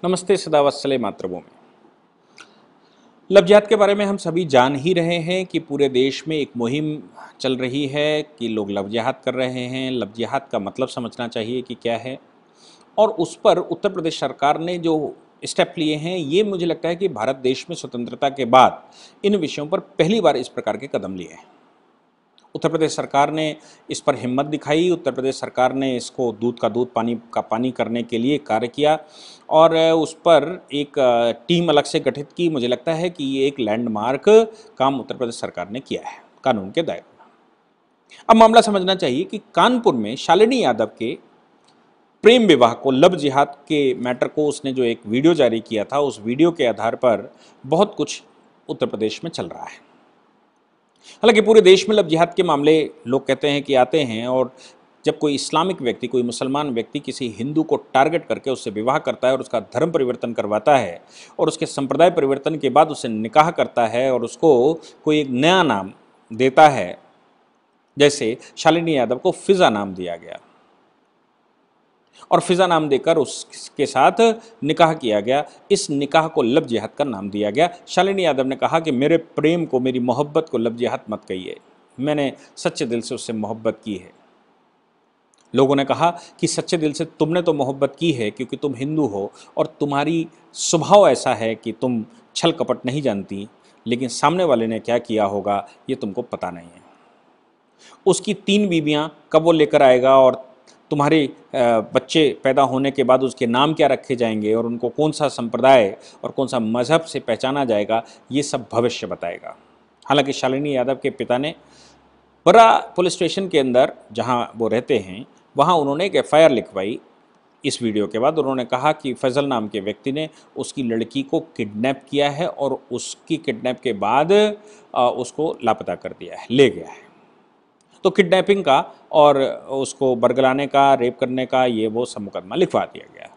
नमस्ते सदावत्सले मातृभूमि। लव जिहाद के बारे में हम सभी जान ही रहे हैं कि पूरे देश में एक मुहिम चल रही है कि लोग लव जिहाद कर रहे हैं। लव जिहाद का मतलब समझना चाहिए कि क्या है, और उस पर उत्तर प्रदेश सरकार ने जो स्टेप लिए हैं, ये मुझे लगता है कि भारत देश में स्वतंत्रता के बाद इन विषयों पर पहली बार इस प्रकार के कदम लिए हैं। उत्तर प्रदेश सरकार ने इस पर हिम्मत दिखाई। उत्तर प्रदेश सरकार ने इसको दूध का दूध पानी का पानी करने के लिए कार्य किया और उस पर एक टीम अलग से गठित की। मुझे लगता है कि ये एक लैंडमार्क काम उत्तर प्रदेश सरकार ने किया है कानून के दायरे में। अब मामला समझना चाहिए कि कानपुर में शालिनी यादव के प्रेम विवाह को, लव जिहाद के मैटर को, उसने जो एक वीडियो जारी किया था, उस वीडियो के आधार पर बहुत कुछ उत्तर प्रदेश में चल रहा है। हालांकि पूरे देश में लव जिहाद के मामले लोग कहते हैं कि आते हैं, और जब कोई इस्लामिक व्यक्ति, कोई मुसलमान व्यक्ति किसी हिंदू को टारगेट करके उससे विवाह करता है और उसका धर्म परिवर्तन करवाता है और उसके संप्रदाय परिवर्तन के बाद उससे निकाह करता है और उसको कोई एक नया नाम देता है, जैसे शालिनी यादव को फिजा नाम दिया गया और फिजा नाम देकर उसके साथ निकाह किया गया, इस निकाह को लव जिहाद का नाम दिया गया। शालिनी यादव ने कहा कि मेरे प्रेम को, मेरी मोहब्बत को लव जिहाद मत कहिए, मैंने सच्चे दिल से उससे मोहब्बत की है। लोगों ने कहा कि सच्चे दिल से तुमने तो मोहब्बत की है क्योंकि तुम हिंदू हो और तुम्हारी स्वभाव ऐसा है कि तुम छल कपट नहीं जानती, लेकिन सामने वाले ने क्या किया होगा ये तुमको पता नहीं है। उसकी 3 बीवियां कब वो लेकर आएगा और तुम्हारे बच्चे पैदा होने के बाद उसके नाम क्या रखे जाएंगे और उनको कौन सा संप्रदाय और कौन सा मज़हब से पहचाना जाएगा, ये सब भविष्य बताएगा। हालांकि शालिनी यादव के पिता ने बड़ा पुलिस स्टेशन के अंदर, जहां वो रहते हैं, वहां उन्होंने एक FIR लिखवाई। इस वीडियो के बाद उन्होंने कहा कि फैज़ल नाम के व्यक्ति ने उसकी लड़की को किडनैप किया है और उसकी किडनैप के बाद उसको लापता कर दिया है, ले गया है। तो किडनैपिंग का और उसको बरगलाने का, रेप करने का, ये वो सब मुकदमा लिखवा दिया गया।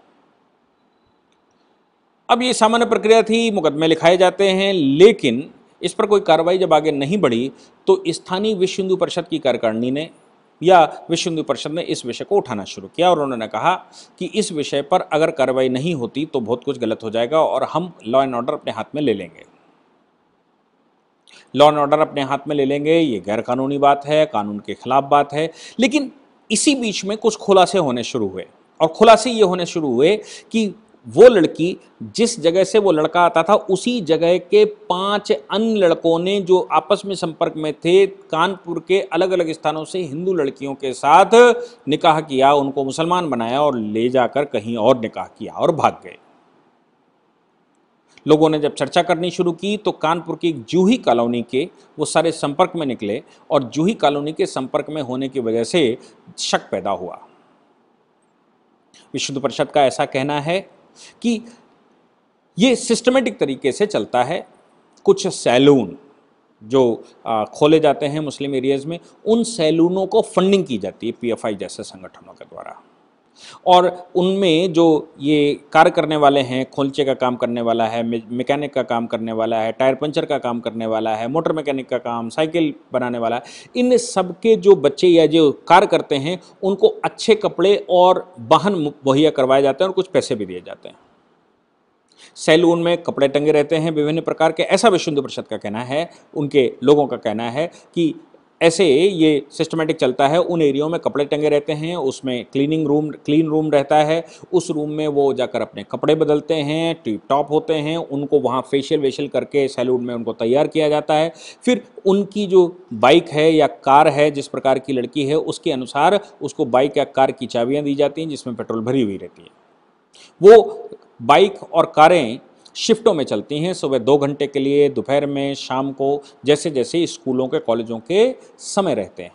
अब ये सामान्य प्रक्रिया थी, मुकदमे लिखाए जाते हैं, लेकिन इस पर कोई कार्रवाई जब आगे नहीं बढ़ी तो स्थानीय विश्व हिंदू परिषद की कार्यकारिणी ने या विश्व हिंदू परिषद ने इस विषय को उठाना शुरू किया और उन्होंने कहा कि इस विषय पर अगर कार्रवाई नहीं होती तो बहुत कुछ गलत हो जाएगा और हम लॉ एंड ऑर्डर अपने हाथ में ले लेंगे। लॉ एंड ऑर्डर अपने हाथ में ले लेंगे, ये गैरकानूनी बात है, कानून के खिलाफ बात है। लेकिन इसी बीच में कुछ खुलासे होने शुरू हुए और खुलासे ये होने शुरू हुए कि वो लड़की, जिस जगह से वो लड़का आता था, उसी जगह के 5 अन्य लड़कों ने जो आपस में संपर्क में थे, कानपुर के अलग अलग स्थानों से हिंदू लड़कियों के साथ निकाह किया, उनको मुसलमान बनाया और ले जाकर कहीं और निकाह किया और भाग गए। लोगों ने जब चर्चा करनी शुरू की तो कानपुर की जूही कॉलोनी के वो सारे संपर्क में निकले और जूही कॉलोनी के संपर्क में होने की वजह से शक पैदा हुआ। विश्व हिंदू परिषद का ऐसा कहना है कि ये सिस्टमेटिक तरीके से चलता है। कुछ सैलून जो खोले जाते हैं मुस्लिम एरियाज़ में, उन सैलूनों को फंडिंग की जाती है PFI जैसे संगठनों के द्वारा, और उनमें जो ये कार्य करने वाले हैं, खोलचे का काम करने वाला है, मैकेनिक का काम करने वाला है, टायर पंचर का काम करने वाला है, मोटर मैकेनिक का काम, साइकिल बनाने वाला है, इन सब के जो बच्चे या जो कार्य करते हैं उनको अच्छे कपड़े और वाहन मुहैया करवाए जाते हैं और कुछ पैसे भी दिए जाते हैं। सैलून में कपड़े टंगे रहते हैं विभिन्न प्रकार के, ऐसा विश्व हिंदू परिषद का कहना है, उनके लोगों का कहना है कि ऐसे ये सिस्टमेटिक चलता है। उन एरियो में कपड़े टंगे रहते हैं, उसमें क्लीन रूम रहता है, उस रूम में वो जाकर अपने कपड़े बदलते हैं, टिप टॉप होते हैं, उनको वहाँ फेशियल वेशियल करके सैलून में उनको तैयार किया जाता है। फिर उनकी जो बाइक है या कार है, जिस प्रकार की लड़की है उसके अनुसार उसको बाइक या कार की चाबियाँ दी जाती हैं जिसमें पेट्रोल भरी हुई रहती है। वो बाइक और कारें शिफ्टों में चलती हैं, सुबह 2 घंटे के लिए, दोपहर में, शाम को, जैसे जैसे स्कूलों के, कॉलेजों के समय रहते हैं।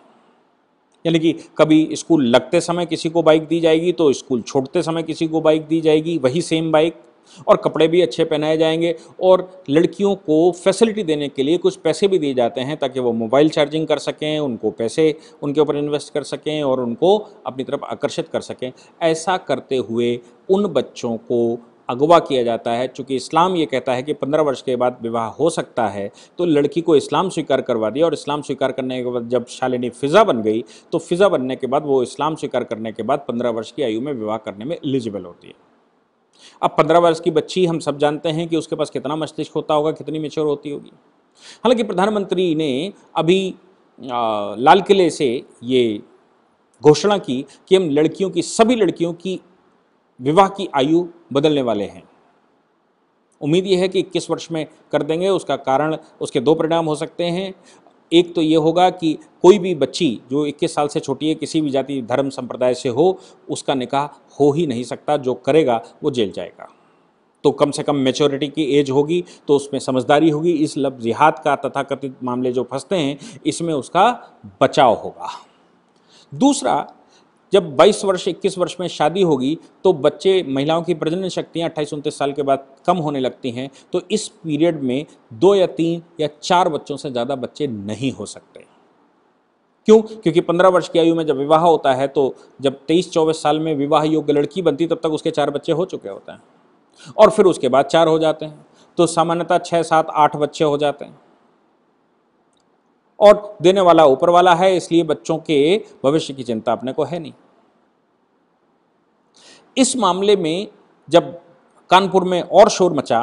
यानी कि कभी स्कूल लगते समय किसी को बाइक दी जाएगी तो स्कूल छोड़ते समय किसी को बाइक दी जाएगी, वही सेम बाइक, और कपड़े भी अच्छे पहनाए जाएंगे। और लड़कियों को फैसिलिटी देने के लिए कुछ पैसे भी दिए जाते हैं ताकि वो मोबाइल चार्जिंग कर सकें, उनको पैसे उनके ऊपर इन्वेस्ट कर सकें और उनको अपनी तरफ आकर्षित कर सकें। ऐसा करते हुए उन बच्चों को अगवा किया जाता है। चूँकि इस्लाम ये कहता है कि 15 वर्ष के बाद विवाह हो सकता है, तो लड़की को इस्लाम स्वीकार करवा दिया और इस्लाम स्वीकार करने के बाद जब शालिनी फ़िज़ा बन गई तो फ़िज़ा बनने के बाद वो इस्लाम स्वीकार करने के बाद 15 वर्ष की आयु में विवाह करने में एलिजिबल होती है। अब 15 वर्ष की बच्ची, हम सब जानते हैं कि उसके पास कितना मस्तिष्क होता होगा, कितनी मैच्योर होती होगी। हालांकि प्रधानमंत्री ने अभी लाल किले से ये घोषणा की कि हम लड़कियों की, सभी लड़कियों की विवाह की आयु बदलने वाले हैं। उम्मीद यह है कि 21 वर्ष में कर देंगे। उसका कारण, उसके दो परिणाम हो सकते हैं। एक तो ये होगा कि कोई भी बच्ची जो 21 साल से छोटी है, किसी भी जाति धर्म संप्रदाय से हो, उसका निकाह हो ही नहीं सकता। जो करेगा वो जेल जाएगा। तो कम से कम मैच्योरिटी की एज होगी, तो उसमें समझदारी होगी। इस लव जिहाद का तथाकथित मामले जो फंसते हैं, इसमें उसका बचाव होगा। दूसरा, जब 22 वर्ष 21 वर्ष में शादी होगी तो बच्चे, महिलाओं की प्रजनन शक्तियाँ 28-29 साल के बाद कम होने लगती हैं। तो इस पीरियड में 2 या 3 या 4 बच्चों से ज़्यादा बच्चे नहीं हो सकते। क्यों? क्योंकि 15 वर्ष की आयु में जब विवाह होता है, तो जब 23-24 साल में विवाह योग्य लड़की बनती, तब तक उसके 4 बच्चे हो चुके होते हैं और फिर उसके बाद 4 हो जाते हैं। तो सामान्यतः 6, 7, 8 बच्चे हो जाते हैं। और देने वाला ऊपर वाला है, इसलिए बच्चों के भविष्य की चिंता अपने को है नहीं। इस मामले में जब कानपुर में और शोर मचा,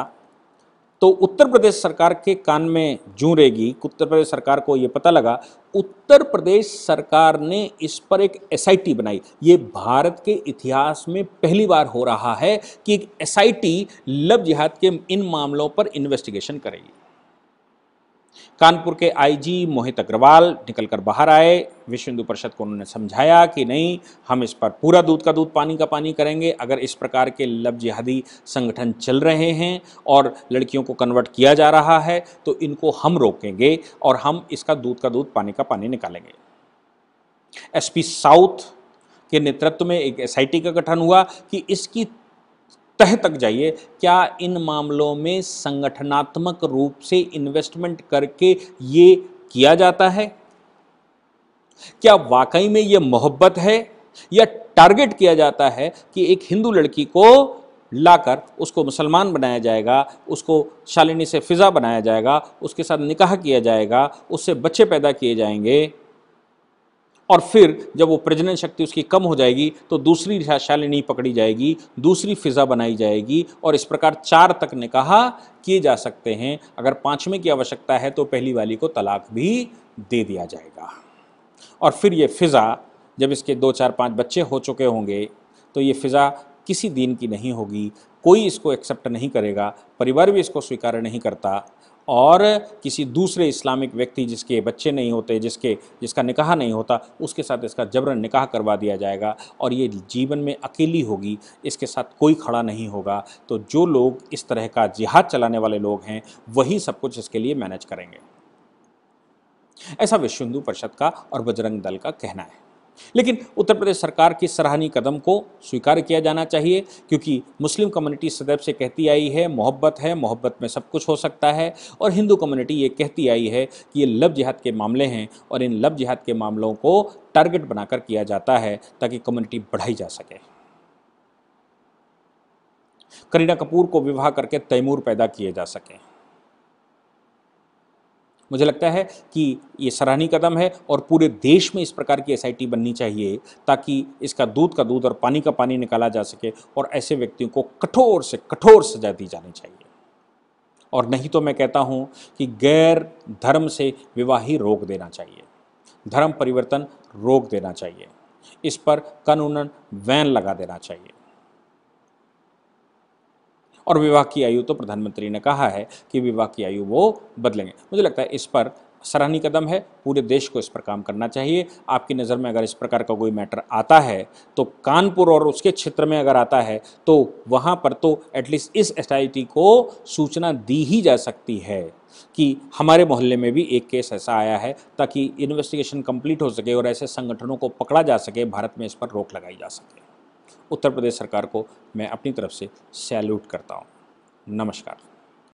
तो उत्तर प्रदेश सरकार के कान में जूं रेगी। उत्तर प्रदेश सरकार को यह पता लगा, उत्तर प्रदेश सरकार ने इस पर एक एसआईटी बनाई। ये भारत के इतिहास में पहली बार हो रहा है कि एक एसआईटी लव जिहाद के इन मामलों पर इन्वेस्टिगेशन करेगी। कानपुर के आईजी मोहित अग्रवाल निकलकर बाहर आए। विश्व हिंदू परिषद को उन्होंने समझाया कि नहीं, हम इस पर पूरा दूध का दूध पानी का पानी करेंगे। अगर इस प्रकार के लव जिहादी संगठन चल रहे हैं और लड़कियों को कन्वर्ट किया जा रहा है, तो इनको हम रोकेंगे और हम इसका दूध का दूध पानी का पानी निकालेंगे। एसपी साउथ के नेतृत्व में एक एसआईटी का गठन हुआ कि इसकी तह तक जाइए। क्या इन मामलों में संगठनात्मक रूप से इन्वेस्टमेंट करके ये किया जाता है? क्या वाकई में ये मोहब्बत है, या टारगेट किया जाता है कि एक हिंदू लड़की को लाकर उसको मुसलमान बनाया जाएगा, उसको शालिनी से फिजा बनाया जाएगा, उसके साथ निकाह किया जाएगा, उससे बच्चे पैदा किए जाएंगे, और फिर जब वो प्रजनन शक्ति उसकी कम हो जाएगी तो दूसरी शालिनी पकड़ी जाएगी, दूसरी फिजा बनाई जाएगी, और इस प्रकार 4 तक निकाह किए जा सकते हैं। अगर 5वें की आवश्यकता है तो पहली वाली को तलाक भी दे दिया जाएगा। और फिर ये फिजा, जब इसके 2, 4, 5 बच्चे हो चुके होंगे, तो ये फिजा किसी दीन की नहीं होगी, कोई इसको एक्सेप्ट नहीं करेगा, परिवार भी इसको स्वीकार नहीं करता, और किसी दूसरे इस्लामिक व्यक्ति जिसके बच्चे नहीं होते, जिसका निकाह नहीं होता, उसके साथ इसका जबरन निकाह करवा दिया जाएगा, और ये जीवन में अकेली होगी, इसके साथ कोई खड़ा नहीं होगा। तो जो लोग इस तरह का जिहाद चलाने वाले लोग हैं, वही सब कुछ इसके लिए मैनेज करेंगे। ऐसा विश्व हिंदू परिषद का और बजरंग दल का कहना है। लेकिन उत्तर प्रदेश सरकार की सराहनीय कदम को स्वीकार किया जाना चाहिए, क्योंकि मुस्लिम कम्युनिटी सदैव से कहती आई है मोहब्बत है, मोहब्बत में सब कुछ हो सकता है, और हिंदू कम्युनिटी ये कहती आई है कि ये लव जिहाद के मामले हैं, और इन लव जिहाद के मामलों को टारगेट बनाकर किया जाता है ताकि कम्युनिटी बढ़ाई जा सके। करीना कपूर को विवाह करके तैमूर पैदा किए जा सके। मुझे लगता है कि ये सराहनीय कदम है, और पूरे देश में इस प्रकार की एसआईटी बननी चाहिए ताकि इसका दूध का दूध और पानी का पानी निकाला जा सके, और ऐसे व्यक्तियों को कठोर से कठोर सजा दी जानी चाहिए। और नहीं तो मैं कहता हूँ कि गैर धर्म से विवाह ही रोक देना चाहिए, धर्म परिवर्तन रोक देना चाहिए, इस पर कानूनन बैन लगा देना चाहिए। और विवाह की आयु तो प्रधानमंत्री ने कहा है कि विवाह की आयु वो बदलेंगे। मुझे लगता है इस पर सराहनीय कदम है, पूरे देश को इस पर काम करना चाहिए। आपकी नज़र में अगर इस प्रकार का कोई मैटर आता है, तो कानपुर और उसके क्षेत्र में अगर आता है, तो वहाँ पर तो एटलीस्ट इस एसआईटी को सूचना दी ही जा सकती है कि हमारे मोहल्ले में भी एक केस ऐसा आया है, ताकि इन्वेस्टिगेशन कंप्लीट हो सके और ऐसे संगठनों को पकड़ा जा सके, भारत में इस पर रोक लगाई जा सके। उत्तर प्रदेश सरकार को मैं अपनी तरफ से सैल्यूट करता हूँ। नमस्कार।